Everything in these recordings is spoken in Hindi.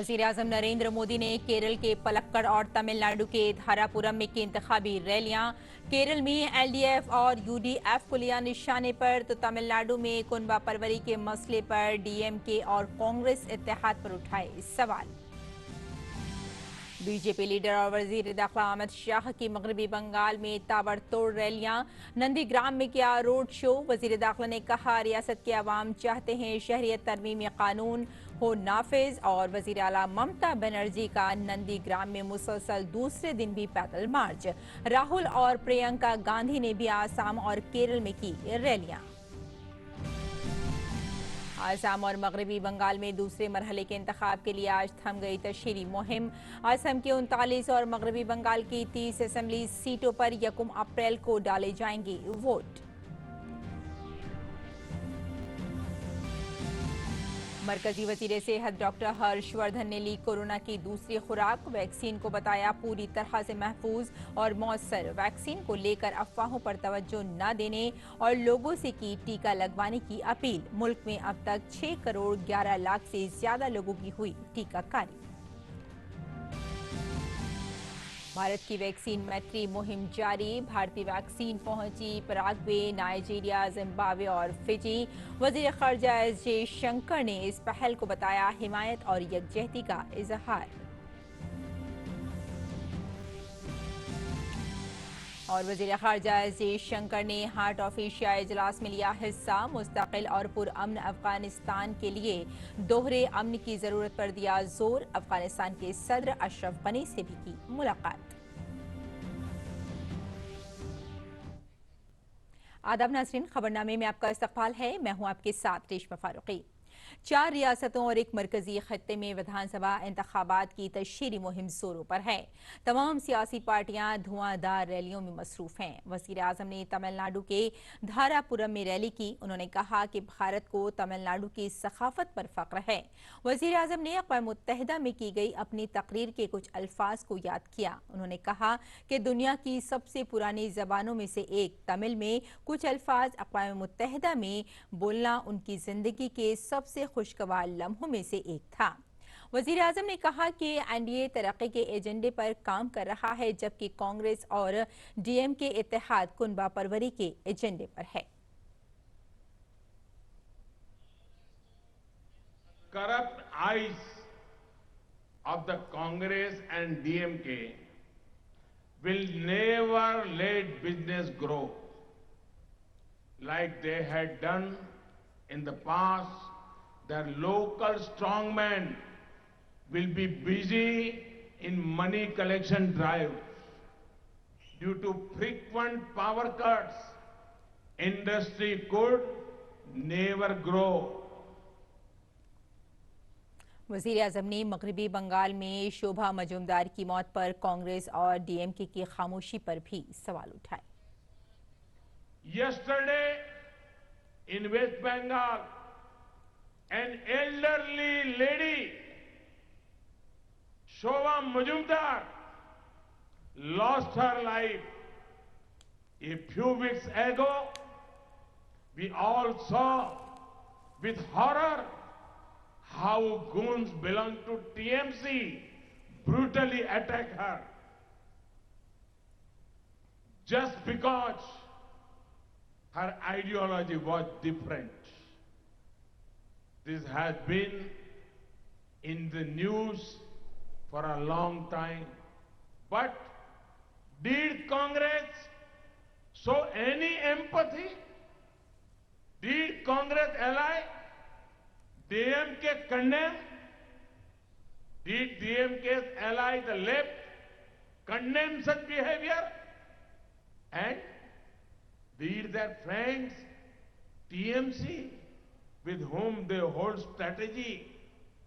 वज़ीर-ए-आज़म नरेंद्र मोदी ने केरल के पलक्कड़ और तमिलनाडु के धारापुरम में की इंतखाबी रैलियां। केरल में एलडीएफ और यूडीएफ को लिया निशाने पर, तो तमिलनाडु में कुनबा परवरी के मसले पर डीएमके और कांग्रेस इत्तेहाद पर उठाए सवाल। बीजेपी लीडर और वजीर दाखिला अमित शाह की मगरबी बंगाल में ताबड़तोड़ रैलियां। नंदीग्राम में किया रोड शो। वजीर दाखिला ने कहा, रियासत के अवाम चाहते हैं शहरियत तरमीमी कानून हो नाफिज। और वजीर आला ममता बनर्जी का नंदीग्राम में मुसलसल दूसरे दिन भी पैदल मार्च। राहुल और प्रियंका गांधी ने भी आसाम और केरल में की रैलियां। आसाम और मगरबी बंगाल में दूसरे मरहले के इंतखाब के लिए आज थम गई तशहीरी मुहिम। असम के 39 और मगरबी बंगाल की 30 असेंबली सीटों पर 1 अप्रैल को डाले जाएंगे वोट। मरकजी वजीर सेहत डॉक्टर हर्षवर्धन ने ली कोरोना की दूसरी खुराक। वैक्सीन को बताया पूरी तरह से महफूज और मौसर। वैक्सीन को लेकर अफवाहों पर तवज्जो न देने और लोगों से की टीका लगवाने की अपील। मुल्क में अब तक 6 करोड़ 11 लाख से ज्यादा लोगों की हुई टीकाकारी। भारत की वैक्सीन मैत्री मुहिम जारी। भारतीय वैक्सीन पहुंची पराग्वे, नाइजीरिया, जिम्बाब्वे और फिजी। वजीर खर्जा एस जयशंकर ने इस पहल को बताया हिमायत और यकजहती का इजहार। और वजीर खर्जा एस जयशंकर ने हार्ट ऑफ एशिया इजलास में लिया हिस्सा। मुस्तकिल और पुरअमन अफगानिस्तान के लिए दोहरे अमन की जरूरत पर दिया जोर। अफगानिस्तान के सदर अशरफ गनी से भी की मुलाकात। आदाब नाज़रीन, खबरनामे में आपका इस्तकबाल है। मैं हूं आपके साथ रेशमा फारूकी। 4 रियासतों और एक मरकजी खत्ते में विधानसभा इंतखाबात की तशहीरी मुहिम जोरों पर है। तमाम सियासी पार्टियां धुआंधार रैलियों में मसरूफ हैं। वज़ीर आज़म ने तमिलनाडु के धारापुरम में रैली की। उन्होंने कहा कि भारत को तमिलनाडु की सखाफत पर फख्र है। वज़ीर आज़म ने अक़वाम मुत्तहिदा में की गई अपनी तकरीर के कुछ अल्फाज को याद किया। उन्होंने कहा कि दुनिया की सबसे पुरानी जबानों में से एक तमिल में कुछ अल्फाज अक़वाम मुत्तहिदा में बोलना उनकी जिंदगी के सबसे खुशगवार लम्हों में से एक था। वज़ीर आज़म ने कहा कि एनडीए तरक्की के एजेंडे पर काम कर रहा है, जबकि कांग्रेस और डीएमके इत्तेहाद कुनबा परवरी के एजेंडे पर है। Corrupt eyes of the Congress and DMK will never let business grow like they had done in the past. Their local strongmen will be busy in money collection drives. Due to frequent power cuts, industry could never grow. वज़ीर आज़म ने मगरबी बंगाल में शोभा मजूमदार की मौत पर कांग्रेस और डीएमके की खामोशी पर भी सवाल उठाए। Yesterday in West Bengal, an elderly lady, Shobha Majumdar, lost her life. A few weeks ago, we all saw with horror how goons belong to TMC brutally attacked her just because her ideology was different. This has been in the news for a long time. But did Congress show any empathy? Did Congress ally DMK condemn? Did DMK's ally, the left, condemn such behavior? And did their friends, TMC, with whom they hold strategy,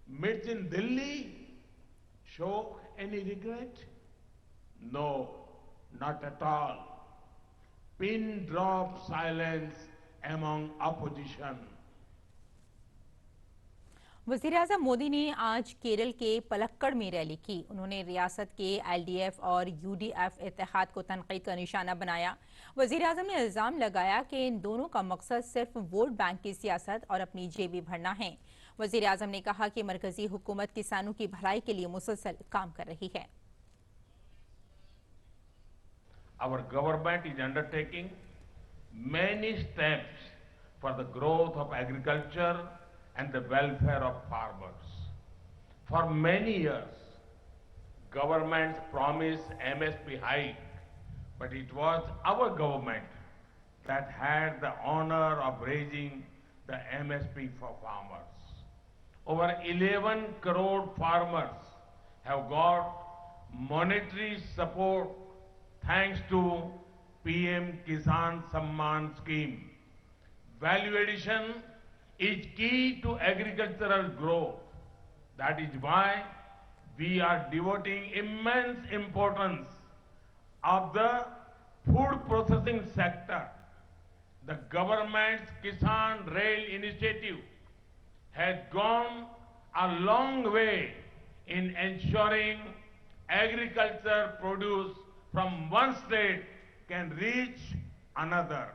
met in Delhi, show any regret? No, not at all. Pin drop silence among opposition. वज़ीर-ए-आज़म मोदी ने आज केरल के पलक्कड़ में रैली की। उन्होंने रियासत के एलडीएफ और यूडीएफ इत्तेहाद को तनकीद का निशाना बनाया। वज़ीर-ए-आज़म ने इल्जाम लगाया कि इन दोनों का मकसद सिर्फ वोट बैंक की सियासत और अपनी जेबें भरना है। वजीर आजम ने कहा कि मरकजी हुकूमत किसानों की भलाई के लिए मुसलसल काम कर रही है। Our government is undertaking many steps for the growth of agriculture and the welfare of farmers. For many years, governments promised MSP hike, but it was our government that had the honor of raising the MSP for farmers. Over 11 crore farmers have got monetary support thanks to PM Kisan Samman scheme. Value addition is key to agricultural growth. That is why we are devoting immense importance of the food processing sector. The government's Kisan Rail initiative has gone a long way in ensuring agriculture produce from one state can reach another.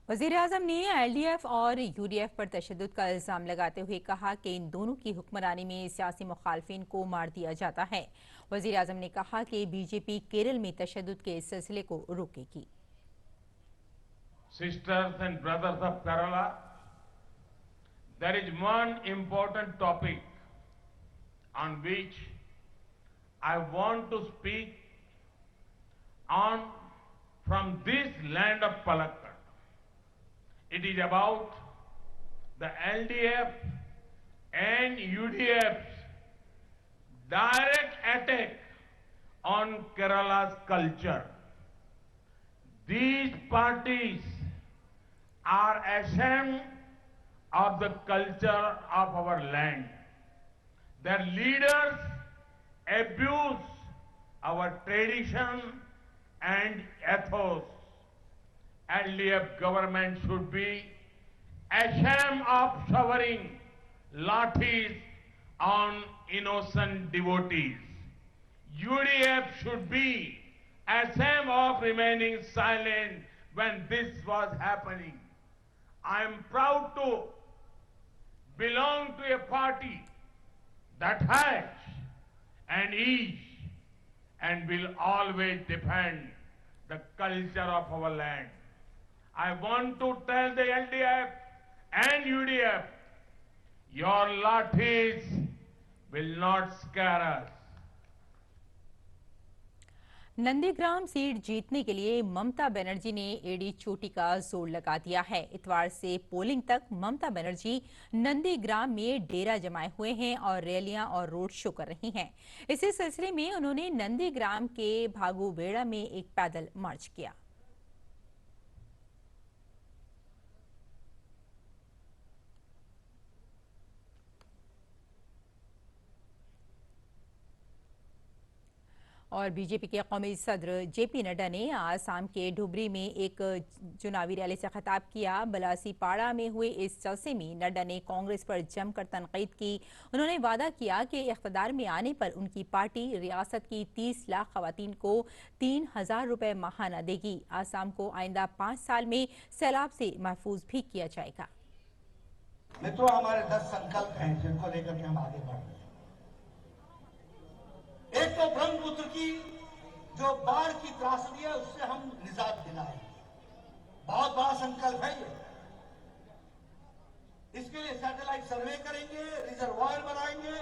वजीर आजम ने LDF और UDF पर तशद्दुद का इल्जाम लगाते हुए कहा कि इन दोनों की हुक्मरानी में सियासी मुखालफिन को मार दिया जाता है। वजीर आजम ने कहा कि बीजेपी केरल में तशद्दुद के इस सिलसिले को रोकेगी। Sisters and brothers of Kerala, there is one important topic on which I want to speak on from this land of Palakkad. It is about the LDF and UDF's direct attack on Kerala's culture. These parties are ashamed of the culture of our land. Their leaders abuse our tradition and ethos. LDF government should be ashamed of showering lathis on innocent devotees. UDF should be ashamed of remaining silent when this was happening. I am proud to belong to a party that has and is and will always defend the culture of our land. I want to tell the LDF and UDF, your lathis will not scare us. Nandigram seat जीतने के लिए ममता बनर्जी ने एड़ी चोटी का जोर लगा दिया है। इतवार से पोलिंग तक ममता बनर्जी नंदीग्राम में डेरा जमाए हुए हैं और रैलियां और रोड शो कर रही हैं। इसी सिलसिले में उन्होंने नंदीग्राम के भागूबेड़ा में एक पैदल मार्च किया। और बीजेपी के कौमी सदर जेपी नड्डा ने आसाम के धुबरी में एक चुनावी रैली से खिताब किया। बलासीपाड़ा में हुए इस जलसे में नड्डा ने कांग्रेस पर जमकर तनकीद की। उन्होंने वादा किया कि इख्तियार में आने पर उनकी पार्टी रियासत की 30 लाख खवातीन को 3,000 रुपए माहाना देगी। आसाम को आइंदा 5 साल में सैलाब से महफूज भी किया जाएगा। मित्रों, हमारे 10 संकल्प हैं जिनको लेकर के हम आगे बढ़ रहे हैं। एक तो ब्रह्मपुत्र की जो बाढ़ की त्रासदी है उससे हम निजात दिलाएंगे, बहुत बड़ा संकल्प है ये। इसके लिए सैटेलाइट सर्वे करेंगे, रिजर्वायर बनाएंगे,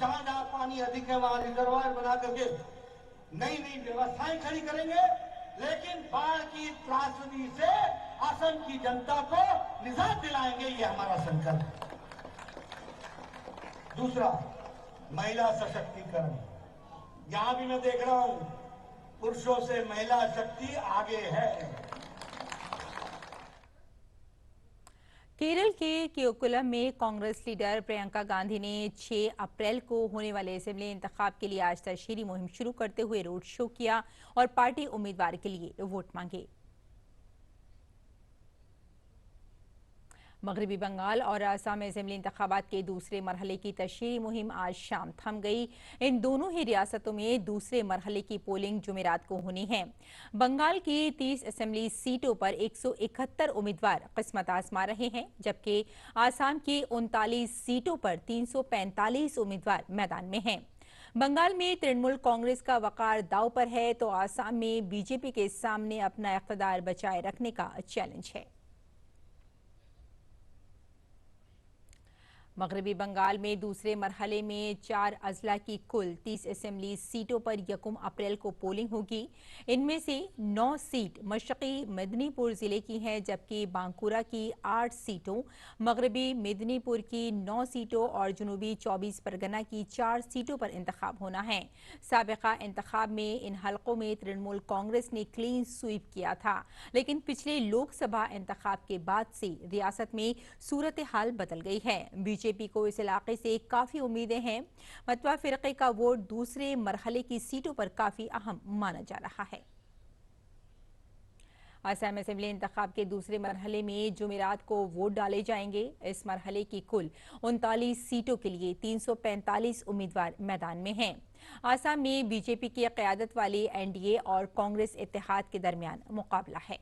जहां जहां पानी अधिक है वहां रिजर्वायर बना करके नई नई व्यवस्थाएं खड़ी करेंगे। लेकिन बाढ़ की त्रासदी से असम की जनता को निजात दिलाएंगे, ये हमारा संकल्प है। दूसरा, महिला सशक्तिकरण। यहां भी मैं देख रहा हूं पुरुषों से महिला शक्ति आगे है। केरल के केओकुलम में कांग्रेस लीडर प्रियंका गांधी ने 6 अप्रैल को होने वाले असेंबली इंतखाब के लिए आज तशहीरी मुहिम शुरू करते हुए रोड शो किया और पार्टी उम्मीदवार के लिए वोट मांगे। मगरबी बंगाल और असम असेंबली इंतखाबात के दूसरे मरहले की तशहीरी मुहिम आज शाम थम गई। इन दोनों ही रियासतों में दूसरे मरहले की पोलिंग जुमेरात को होनी है। बंगाल की 30 असेंबली सीटों पर 171 उम्मीदवार किस्मत आजमा रहे हैं, जबकि आसाम की 39 सीटों पर 345 उम्मीदवार मैदान में हैं। बंगाल में तृणमूल कांग्रेस का वकार दांव पर है, तो आसाम में बीजेपी के सामने अपना इख्तिदार बचाए रखने का चैलेंज है। मगरबी बंगाल में दूसरे मरहले में 4 अजला की कुल 30 असेंबली सीटों पर 1 अप्रैल को पोलिंग होगी। इनमें से 9 सीट मशरकी मेदिनीपुर जिले की हैं, जबकि बांकुरा की 8 सीटों, मगरबी मेदिनीपुर की 9 सीटों और जनूबी 24 परगना की 4 सीटों पर इंतखाब होना है। साबिका इंतखाब में इन हलकों में तृणमूल कांग्रेस ने क्लीन स्वीप किया था, लेकिन पिछले लोकसभा इंतखाब के बाद से रियासत में सूरत हाल बदल गई है। बीजेपी को इस इलाके से काफी उम्मीदें हैं। मतवा फिरके का वोट दूसरे मरहले की सीटों पर काफी अहम माना जा रहा है। असम असेंबली इंतखाब के दूसरे मरहले में जुमेरात को वोट डाले जाएंगे। इस मरहले की कुल 39 सीटों के लिए 345 उम्मीदवार मैदान में हैं। असम में बीजेपी की क़यादत वाली एनडीए और कांग्रेस इत्तेहाद के दरमियान मुकाबला है।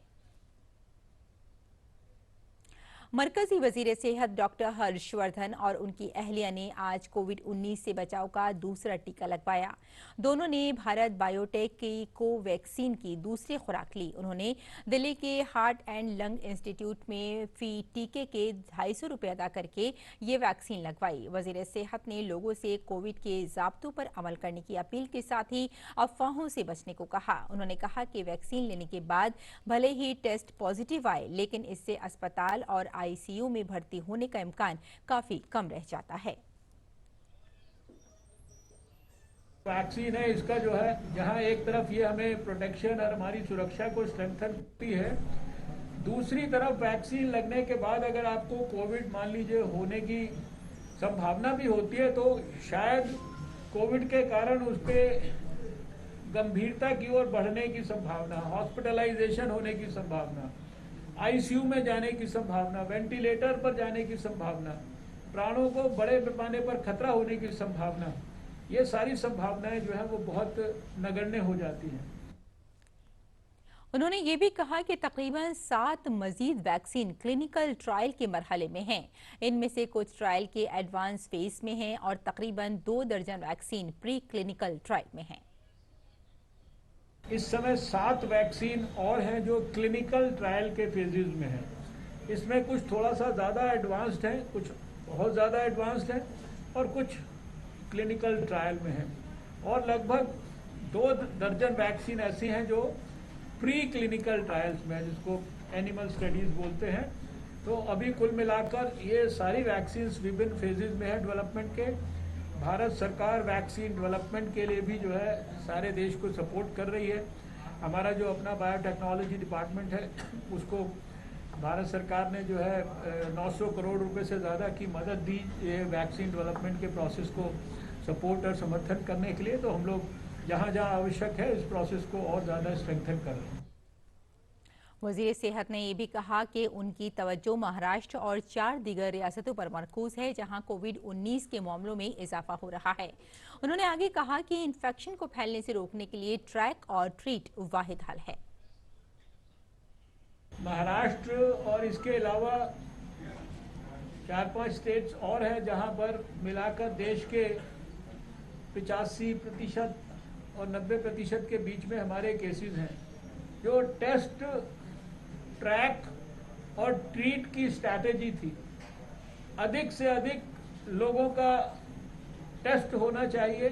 मरकजी वजीर सेहत डॉक्टर हर्षवर्धन और उनकी अहलिया ने आज कोविड-19 से बचाव का दूसरा टीका लगवाया। दोनों ने भारत बायोटेक की कोवैक्सीन की दूसरी खुराक ली। उन्होंने दिल्ली के हार्ट एंड लंग इंस्टीट्यूट में फी टीके के 250 रुपये अदा करके ये वैक्सीन लगवाई। वजीर सेहत ने लोगों से कोविड के ज़ाब्तों पर अमल करने की अपील के साथ ही अफवाहों से बचने को कहा। उन्होंने कहा कि वैक्सीन लेने के बाद भले ही टेस्ट पॉजिटिव आए, लेकिन इससे अस्पताल और आईसीयू में भर्ती होने का इम्कान काफी कम रह जाता है। वैक्सीन है, इसका जो है जहां एक तरफ ये हमें प्रोटेक्शन और हमारी सुरक्षा को स्ट्रेंथन करती है, दूसरी तरफ वैक्सीन लगने के बाद अगर आपको कोविड मान लीजिए होने की संभावना भी होती है, तो शायद कोविड के कारण उसके गंभीरता की ओर बढ़ने की संभावना, हॉस्पिटलाइजेशन होने की संभावना, आईसीयू में जाने की संभावना, वेंटिलेटर पर जाने की संभावना, प्राणों को बड़े पैमाने पर खतरा होने की संभावना, ये सारी संभावनाएं जो है वो बहुत नगण्य हो जाती हैं। उन्होंने ये भी कहा कि तकरीबन 7 मजीद वैक्सीन क्लिनिकल ट्रायल के मरहले में हैं। इनमें से कुछ ट्रायल के एडवांस फेज में हैं और तकरीबन 2 दर्जन वैक्सीन प्री क्लिनिकल ट्रायल में हैं। इस समय 7 वैक्सीन और हैं जो क्लिनिकल ट्रायल के फेजेस में हैं। इसमें कुछ थोड़ा सा ज़्यादा एडवांस्ड हैं, कुछ बहुत ज़्यादा एडवांस्ड हैं और कुछ क्लिनिकल ट्रायल में हैं, और लगभग 2 दर्जन वैक्सीन ऐसी हैं जो प्री क्लिनिकल ट्रायल्स में है, जिसको एनिमल स्टडीज़ बोलते हैं। तो अभी कुल मिलाकर ये सारी वैक्सीन विभिन्न फेजेस में है डेवलपमेंट के। भारत सरकार वैक्सीन डेवलपमेंट के लिए भी जो है सारे देश को सपोर्ट कर रही है। हमारा जो अपना बायोटेक्नोलॉजी डिपार्टमेंट है, उसको भारत सरकार ने जो है 900 करोड़ रुपए से ज़्यादा की मदद दी ये वैक्सीन डेवलपमेंट के प्रोसेस को सपोर्ट और समर्थन करने के लिए। तो हम लोग जहाँ जहाँ आवश्यक है इस प्रोसेस को और ज़्यादा स्ट्रेंथन कर रहे हैं। वजीर सेहत ने यह भी कहा कि उनकी तवज्जो महाराष्ट्र और 4 दीगर रियासतों पर मरकूज है, जहां कोविड-19 के मामलों में इजाफा हो रहा है। उन्होंने आगे कहा कि इन्फेक्शन को फैलने से रोकने के लिए ट्रैक और ट्रीट वाहिद हल है। महाराष्ट्र और इसके अलावा 4-5 स्टेट्स और हैं जहां पर मिलाकर देश के 85% और 90% के बीच में हमारे केसेस हैं। जो टेस्ट, ट्रैक और ट्रीट की स्ट्रैटेजी थी, अधिक से अधिक लोगों का टेस्ट होना चाहिए,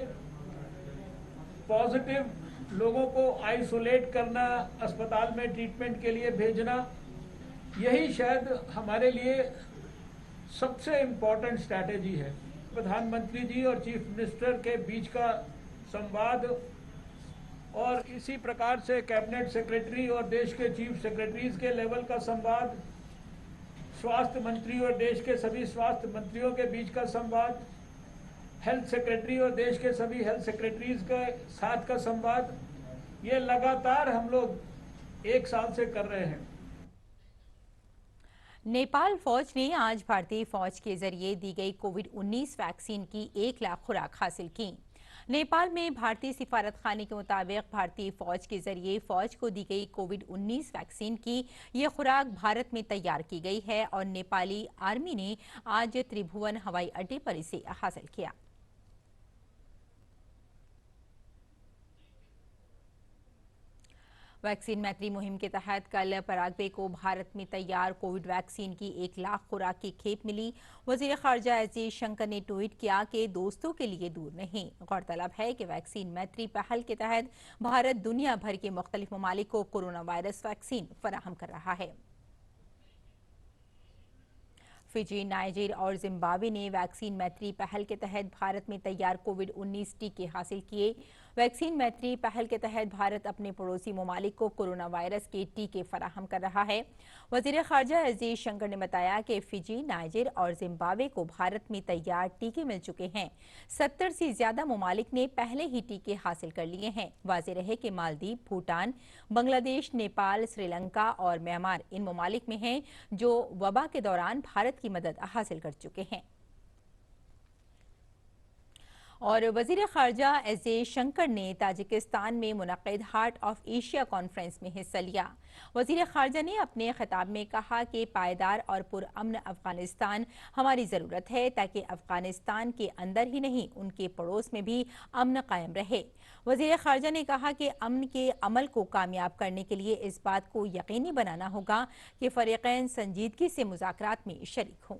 पॉजिटिव लोगों को आइसोलेट करना, अस्पताल में ट्रीटमेंट के लिए भेजना, यही शायद हमारे लिए सबसे इम्पोर्टेंट स्ट्रैटेजी है। प्रधानमंत्री जी और चीफ मिनिस्टर के बीच का संवाद और इसी प्रकार से कैबिनेट सेक्रेटरी और देश के चीफ सेक्रेटरीज के लेवल का संवाद, स्वास्थ्य मंत्री और देश के सभी स्वास्थ्य मंत्रियों के बीच का संवाद, हेल्थ सेक्रेटरी और देश के सभी हेल्थ सेक्रेटरीज के साथ का संवाद, ये लगातार हम लोग 1 साल से कर रहे हैं। नेपाल फौज ने आज भारतीय फौज के जरिए दी गई कोविड-19 वैक्सीन की 1 लाख खुराक हासिल की। नेपाल में भारतीय सिफारतखाने के मुताबिक भारतीय फौज के जरिए फौज को दी गई कोविड-19 वैक्सीन की ये खुराक भारत में तैयार की गई है और नेपाली आर्मी ने आज त्रिभुवन हवाई अड्डे पर इसे हासिल किया। वैक्सीन मैत्री मुहिम के तहत कल पराग्वे को भारत में तैयार कोविड वैक्सीन की 1 लाख खुराक की खेप मिली। वजीर खारजा एस जयशंकर ने ट्वीट किया कि दोस्तों के लिए दूर नहीं। गौरतलब है कि वैक्सीन मैत्री पहल के तहत भारत दुनिया भर के मुख्तलिफ ममालिक को कोरोना वायरस वैक्सीन फराहम कर रहा है। फिजी, नाइजर और जिम्बाब्वे ने वैक्सीन मैत्री पहल के तहत भारत में तैयार कोविड-19 टीके हासिल किए। वैक्सीन मैत्री पहल के तहत भारत अपने पड़ोसी ममालिक को कोरोना वायरस के टीके फराहम कर रहा है। वजीर खारजा एस जयशंकर ने बताया कि फिजी, नाइजर और जिम्बाब्वे को भारत में तैयार टीके मिल चुके हैं। 70 से ज्यादा ममालिक ने पहले ही टीके हासिल कर लिए हैं। वाज़ेह रहे कि मालदीव, भूटान, बांग्लादेश, नेपाल, श्रीलंका और म्यांमार इन ममालिक में हैं जो वबा के दौरान भारत की मदद हासिल कर चुके हैं। और वजीर खारजा एस जयशंकर ने ताजिकिस्तान में मुनक़िद हार्ट ऑफ एशिया कॉन्फ्रेंस में हिस्सा लिया। वजीर खारजा ने अपने खिताब में कहा कि पायदार और पुरअमन अफगानिस्तान हमारी ज़रूरत है ताकि अफगानिस्तान के अंदर ही नहीं उनके पड़ोस में भी अमन कायम रहे। वजीर खारजा ने कहा कि अमन के अमल को कामयाब करने के लिए इस बात को यकीनी बनाना होगा कि फ़रीक़ैन संजीदगी से मुज़ाकरात में शरीक हों।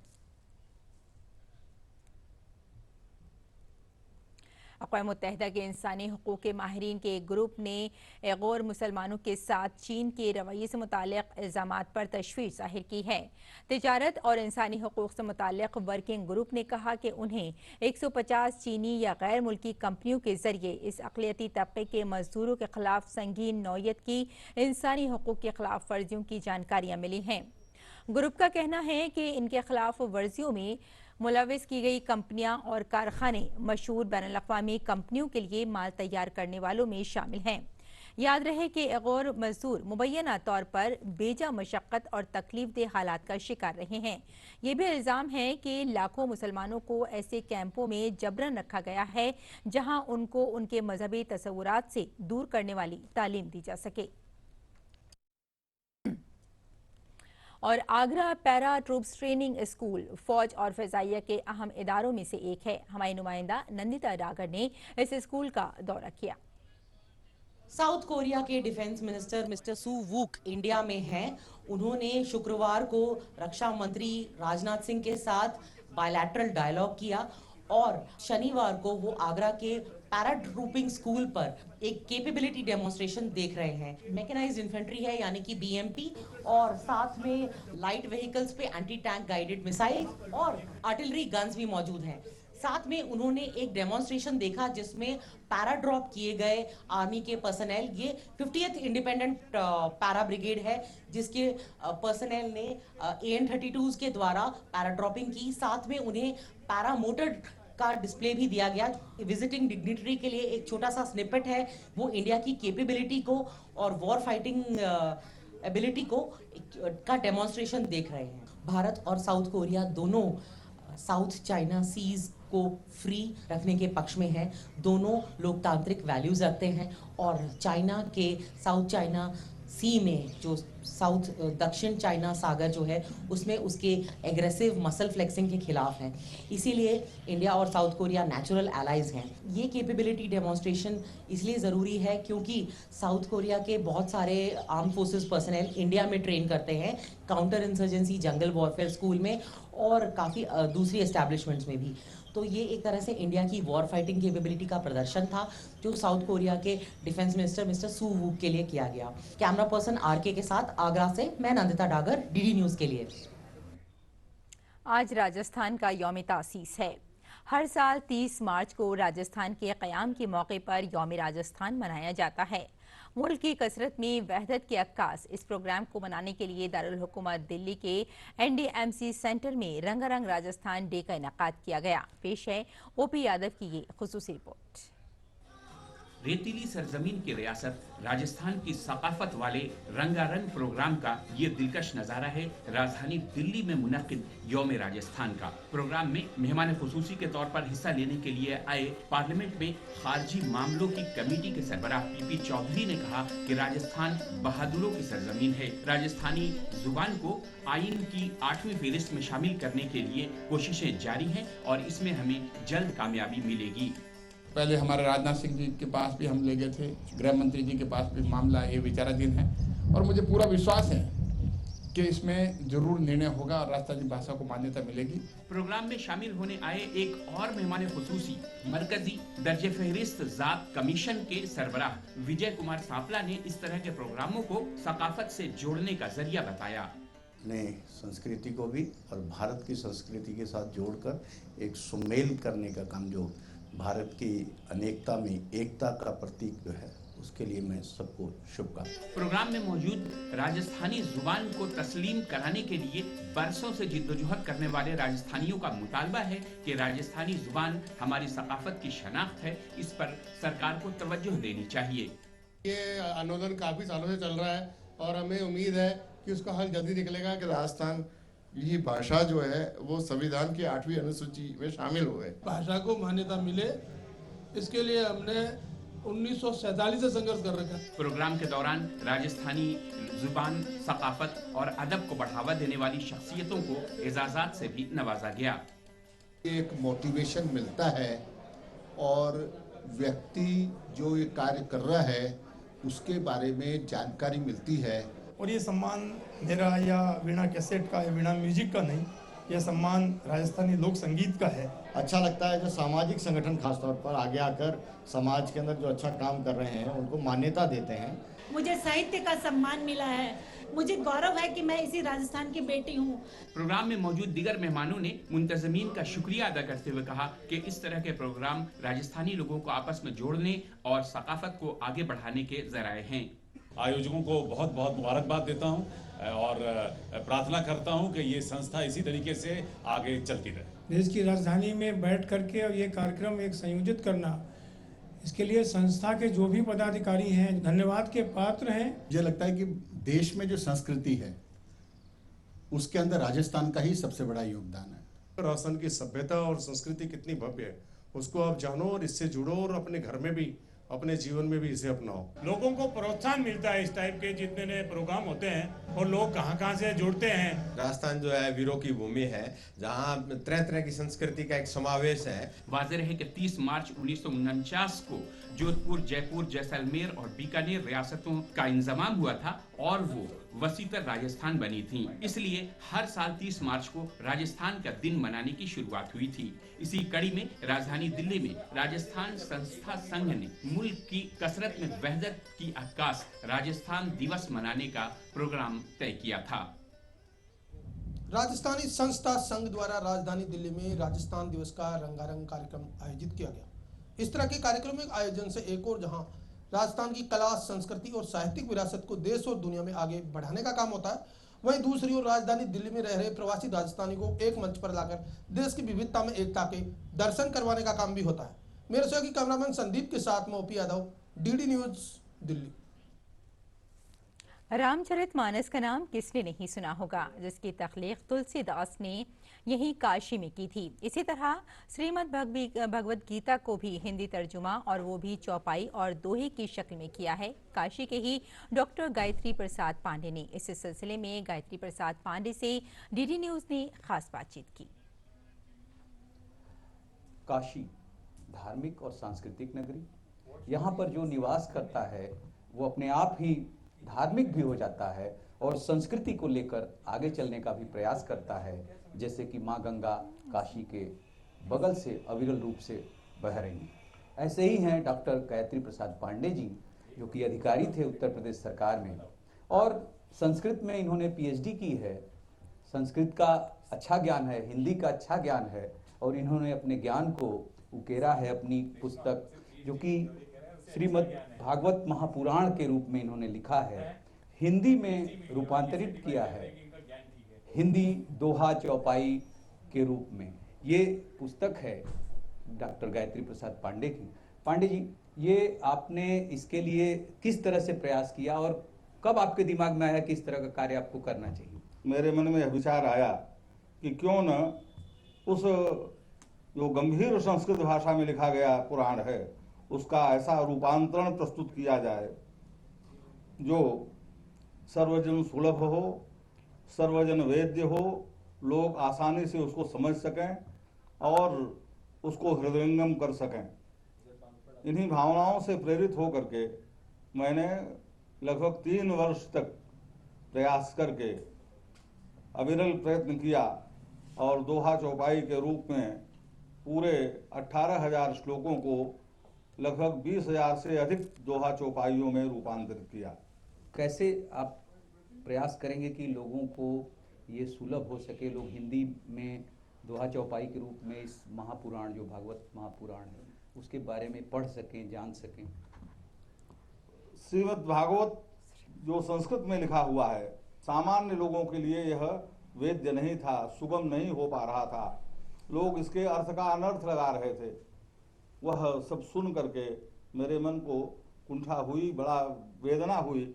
अक़वाम मुत्तहिदा के इंसानी हुकूक़ के माहिरीन के एक ग्रुप ने गैर मुसलमानों के साथ चीन के रवैये से मुताल्लिक़ इल्ज़ामात पर तशवीश ज़ाहिर की है। तिजारत और इंसानी हुकूक़ से मुताल्लिक़ वर्किंग ग्रुप ने कहा कि उन्हें 150 चीनी या गैर मुल्की कंपनियों के जरिए इस अक़लियती तबके के मजदूरों के खिलाफ संगीन नौयत की इंसानी हुकूक़ के खिलाफ वर्जियों की जानकारियाँ मिली हैं। ग्रुप का कहना है कि इनके खिलाफ वर्जियों में मुलविस की गई कंपनियां और कारखाने मशहूर बैनुल-अक़वामी कंपनियों के लिए माल तैयार करने वालों में शामिल हैं। याद रहे कि गैर मजदूर मुबैना तौर पर बेजा मशक्क़त और तकलीफदेह हालात का शिकार रहे हैं। ये भी इल्ज़ाम है कि लाखों मुसलमानों को ऐसे कैंपों में जबरन रखा गया है जहां उनको उनके मजहबी तसव्वुरात से दूर करने वाली तालीम दी जा सके। और Agra para troops training school फौज और फ़िज़ाइया के अहम इदारों में से एक है। हमारी नुमाइंदा नंदिता डागर ने इस स्कूल का दौरा किया। साउथ कोरिया के डिफेंस मिनिस्टर मिस्टर सू वूक इंडिया में हैं। उन्होंने शुक्रवार को रक्षा मंत्री राजनाथ सिंह के साथ बायलैटरल डायलॉग किया और शनिवार को वो आगरा के पैरा ट्रूपिंग स्कूल पर एक कैपेबिलिटी डेमोन्स्ट्रेशन देख रहे हैं। मैकेनाइज्ड इन्फेंट्री है यानी कि बीएमपी और साथ में लाइट व्हीकल्स पे एंटी टैंक गाइडेड मिसाइल और आर्टिलरी गन्स भी मौजूद हैं। साथ में उन्होंने एक डेमोन्स्ट्रेशन देखा जिसमें पैरा ड्रॉप किए गए आर्मी के पर्सनल, ये 50th इंडिपेंडेंट पैरा ब्रिगेड है जिसके पर्सनल ने AN-32s के द्वारा पैरा ड्रॉपिंग की। साथ में उन्हें पैरा मोटर का डिस्प्ले भी दिया गया। विजिटिंग डिग्निटरी के लिए एक छोटा सा स्निपेट है, वो इंडिया की कैपेबिलिटी को और वॉर फाइटिंग एबिलिटी को का डेमोन्स्ट्रेशन देख रहे हैं। भारत और साउथ कोरिया दोनों साउथ चाइना सीज को फ्री रखने के पक्ष में है। दोनों लोकतांत्रिक वैल्यूज रखते हैं और चाइना के साउथ चाइना सी में जो साउथ दक्षिण चाइना सागर जो है उसमें उसके एग्रेसिव मसल फ्लेक्सिंग के खिलाफ हैं। इसीलिए इंडिया और साउथ कोरिया नेचुरल एलाइज हैं। ये कैपेबिलिटी डेमोन्स्ट्रेशन इसलिए ज़रूरी है क्योंकि साउथ कोरिया के बहुत सारे आर्म फोर्सेस पर्सनल इंडिया में ट्रेन करते हैं, काउंटर इंसर्जेंसी जंगल वॉरफेयर स्कूल में और काफ़ी दूसरी एस्टैब्लिशमेंट्स में भी। तो ये एक तरह से इंडिया की वॉर फाइटिंग कैपेबिलिटी का प्रदर्शन था जो साउथ कोरिया के डिफेंस मिनिस्टर मिस्टर सू वूक के लिए किया गया। कैमरा पर्सन आरके के साथ आगरा से मैं नंदिता डागर, डीडी न्यूज़ के लिए। आज राजस्थान का यौम तासीस है। हर साल 30 मार्च को राजस्थान के क़याम के मौके पर यौम राजस्थान मनाया जाता है। मुल्क की कसरत में वहदत के अक्कास इस प्रोग्राम को मनाने के लिए दारुल हुकूमत दिल्ली के NDMC सेंटर में रंगारंग राजस्थान डे का इनेकाद किया गया। पेश है OP यादव की ये खुसूसी रिपोर्ट। रेतीली सरजमीन की रियासत राजस्थान की सकाफत वाले रंगारंग प्रोग्राम का ये दिलकश नजारा है राजधानी दिल्ली में मुनक्किद यौम राजस्थान का। प्रोग्राम में मेहमान खुसूसी के तौर पर हिस्सा लेने के लिए आए पार्लियामेंट में खारजी मामलों की कमेटी के सरबराह पीपी चौधरी ने कहा कि राजस्थान बहादुरों की सरजमीन है। राजस्थानी जुबान को आईन की 8वीं फहरिस्त में शामिल करने के लिए कोशिशें जारी हैं और इसमें हमें जल्द कामयाबी मिलेगी। पहले हमारे राजनाथ सिंह जी के पास भी हम ले गए थे, गृह मंत्री जी के पास भी मामला ये विचाराधीन है और मुझे पूरा विश्वास है कि इसमें जरूर निर्णय होगा और राजस्थानी भाषा को मान्यता मिलेगी। प्रोग्राम में शामिल होने आए एक और मेहमान खुसूसी मरकजी दर्जे फहरिस्त जात कमीशन के सरबराह विजय कुमार सापला ने इस तरह के प्रोग्रामों को सकाफत से जोड़ने का जरिया बताया। अपने संस्कृति को भी और भारत की संस्कृति के साथ जोड़कर एक सुमेल करने का काम जो भारत की अनेकता में एकता का प्रतीक जो है उसके लिए मैं सबको शुभकामनाएं। प्रोग्राम में मौजूद राजस्थानी जुबान को तस्लीम कराने के लिए बरसों से जिद्दोजहद करने वाले राजस्थानियों का मुतालबा है कि राजस्थानी जुबान हमारी सकाफत की शनाख्त है, इस पर सरकार को तवज्जो देनी चाहिए। ये आंदोलन काफी सालों से चल रहा है और हमें उम्मीद है कि उसका हल जल्दी निकलेगा कि राजस्थान ये भाषा जो है वो संविधान की 8वीं अनुसूची में शामिल हुए। भाषा को मान्यता मिले इसके लिए हमने 1947 से संघर्ष कर रखा है। प्रोग्राम के दौरान राजस्थानी जुबान, सकाफत और अदब को बढ़ावा देने वाली शख्सियतों को एजाजात से भी नवाजा गया। एक मोटिवेशन मिलता है और व्यक्ति जो ये कार्य कर रहा है उसके बारे में जानकारी मिलती है। और ये सम्मान मेरा या वीणा कैसेट का या वीणा म्यूजिक का नहीं, यह सम्मान राजस्थानी लोक संगीत का है। अच्छा लगता है जो सामाजिक संगठन खासतौर पर आगे आकर समाज के अंदर जो अच्छा काम कर रहे हैं उनको मान्यता देते हैं। मुझे साहित्य का सम्मान मिला है, मुझे गौरव है कि मैं इसी राजस्थान की बेटी हूँ। प्रोग्राम में मौजूद दीगर मेहमानों ने मुंतजमीन का शुक्रिया अदा करते हुए कहा कि इस तरह के प्रोग्राम राजस्थानी लोगों को आपस में जोड़ने और सकाफत को आगे बढ़ाने के जराए हैं। आयोजकों को बहुत बहुत मुबारकबाद देता हूं और प्रार्थना करता हूं कि ये संस्था इसी तरीके से आगे चलती रहे। देश की राजधानी में बैठ करके और ये कार्यक्रम एक संयोजित करना, इसके लिए संस्था के जो भी पदाधिकारी हैं धन्यवाद के पात्र हैं। मुझे लगता है कि देश में जो संस्कृति है उसके अंदर राजस्थान का ही सबसे बड़ा योगदान है। राजस्थान की सभ्यता और संस्कृति कितनी भव्य है उसको आप जानो और इससे जुड़ो और अपने घर में भी अपने जीवन में भी इसे अपनाओ। लोगों को प्रोत्साहन मिलता है इस टाइप के जितने नए प्रोग्राम होते हैं और लोग कहां से जुड़ते हैं। राजस्थान जो है वीरों की भूमि है जहां तरह तरह की संस्कृति का एक समावेश है। वाज़ेह है कि 30 मार्च 1949 को जोधपुर, जयपुर, जैसलमेर और बीकानेर रियासतों का इंजमाम हुआ था और वो वसीतर राजस्थान बनी थी। इसलिए हर साल 30 मार्च को राजस्थान का दिन मनाने की शुरुआत हुई थी। इसी कड़ी में राजधानी दिल्ली में राजस्थान संस्था संघ ने मुल्क की कसरत में वहदत की अक्कास राजस्थान दिवस मनाने का प्रोग्राम तय किया था। राजस्थानी संस्था संघ द्वारा राजधानी दिल्ली में राजस्थान दिवस का रंगारंग कार्यक्रम आयोजित किया गया। इस तरह के कार्यक्रमों के आयोजन से एक और जहां राजस्थान की कला, संस्कृति और साहित्यिक विरासत को देश और दुनिया में आगे बढ़ाने का काम होता है, वहीं दूसरी ओर राजधानी दिल्ली में रह रहे प्रवासी राजस्थानी को एक मंच पर लाकर देश की विविधता में एकता के दर्शन करवाने का काम भी होता है। मेरे सहयोगी कैमरामैन संदीप के साथ मैं OP Yadav, DD news, Delhi. Ramcharitmanas का नाम किसने नहीं सुना होगा, जिसकी तख्लीक तुलसीदास ने यहीं काशी में की थी। इसी तरह श्रीमद् भगवद गीता को भी हिंदी तर्जुमा और वो भी चौपाई और दोहे की शक्ल में किया है काशी के ही डॉक्टर गायत्री प्रसाद पांडे ने। इस सिलसिले में गायत्री प्रसाद पांडे से डीडी न्यूज ने खास बातचीत की। काशी धार्मिक और सांस्कृतिक नगरी, यहाँ पर जो निवास करता है वो अपने आप ही धार्मिक भी हो जाता है और संस्कृति को लेकर आगे चलने का भी प्रयास करता है। जैसे कि माँ गंगा काशी के बगल से अविरल रूप से बह रही हैं, ऐसे ही हैं डॉक्टर गायत्री प्रसाद पांडे जी, जो कि अधिकारी थे उत्तर प्रदेश सरकार में और संस्कृत में इन्होंने पीएचडी की है। संस्कृत का अच्छा ज्ञान है, हिंदी का अच्छा ज्ञान है और इन्होंने अपने ज्ञान को उकेरा है अपनी पुस्तक, जो कि श्रीमद् भागवत महापुराण के रूप में इन्होंने लिखा है, हिंदी में रूपांतरित किया है, हिंदी दोहा चौपाई के रूप में। ये पुस्तक है डॉक्टर गायत्री प्रसाद पांडे की। पांडे जी, ये आपने इसके लिए किस तरह से प्रयास किया और कब आपके दिमाग में आया कि इस तरह का कार्य आपको करना चाहिए? मेरे मन में यह विचार आया कि क्यों न उस जो गंभीर संस्कृत भाषा में लिखा गया पुराण है उसका ऐसा रूपांतरण प्रस्तुत किया जाए जो सर्वजन सुलभ हो, सर्वजन वेद्य हो, लोग आसानी से उसको समझ सकें और उसको हृदयंगम कर सकें। इन्हीं भावनाओं से प्रेरित होकर के मैंने लगभग 3 वर्ष तक प्रयास करके अविरल प्रयत्न किया और दोहा चौपाई के रूप में पूरे 18,000 श्लोकों को लगभग 20,000 से अधिक दोहा चौपाइयों में रूपांतरित किया। कैसे आप प्रयास करेंगे कि लोगों को ये सुलभ हो सके, लोग हिंदी में दोहा चौपाई के रूप में इस महापुराण जो भागवत महापुराण है उसके बारे में पढ़ सकें, जान सकें? श्रीमद् भागवत जो संस्कृत में लिखा हुआ है सामान्य लोगों के लिए यह वेद्य नहीं था, सुगम नहीं हो पा रहा था। लोग इसके अर्थ का अनर्थ लगा रहे थे। वह सब सुन करके मेरे मन को कुंठा हुई, बड़ा वेदना हुई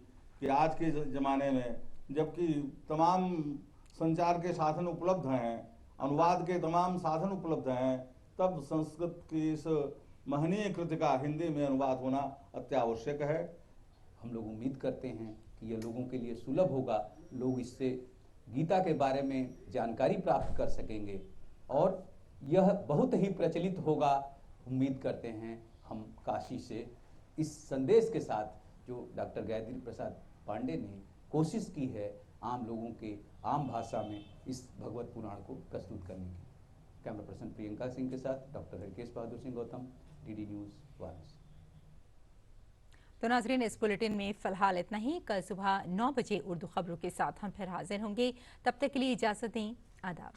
कि आज के ज़माने में जबकि तमाम संचार के साधन उपलब्ध हैं, अनुवाद के तमाम साधन उपलब्ध हैं, तब संस्कृत की इस महनीय कृति का हिंदी में अनुवाद होना अत्यावश्यक है। हम लोग उम्मीद करते हैं कि यह लोगों के लिए सुलभ होगा, लोग इससे गीता के बारे में जानकारी प्राप्त कर सकेंगे और यह बहुत ही प्रचलित होगा। उम्मीद करते हैं हम काशी से इस संदेश के साथ जो डॉक्टर गायत्री प्रसाद पांडे ने कोशिश की है आम लोगों के आम भाषा में इस भगवत पुराण को प्रस्तुत करने की। कैमरा पर्सन प्रियंका सिंह के साथ doctor Harkesh Bahadur Singh Gautam, DD news, Varanasi. तो नाजरीन, इस बुलेटिन में फिलहाल इतना ही। कल सुबह 9 बजे उर्दू खबरों के साथ हम फिर हाजिर होंगे। तब तक के लिए इजाजत दें। आदाब।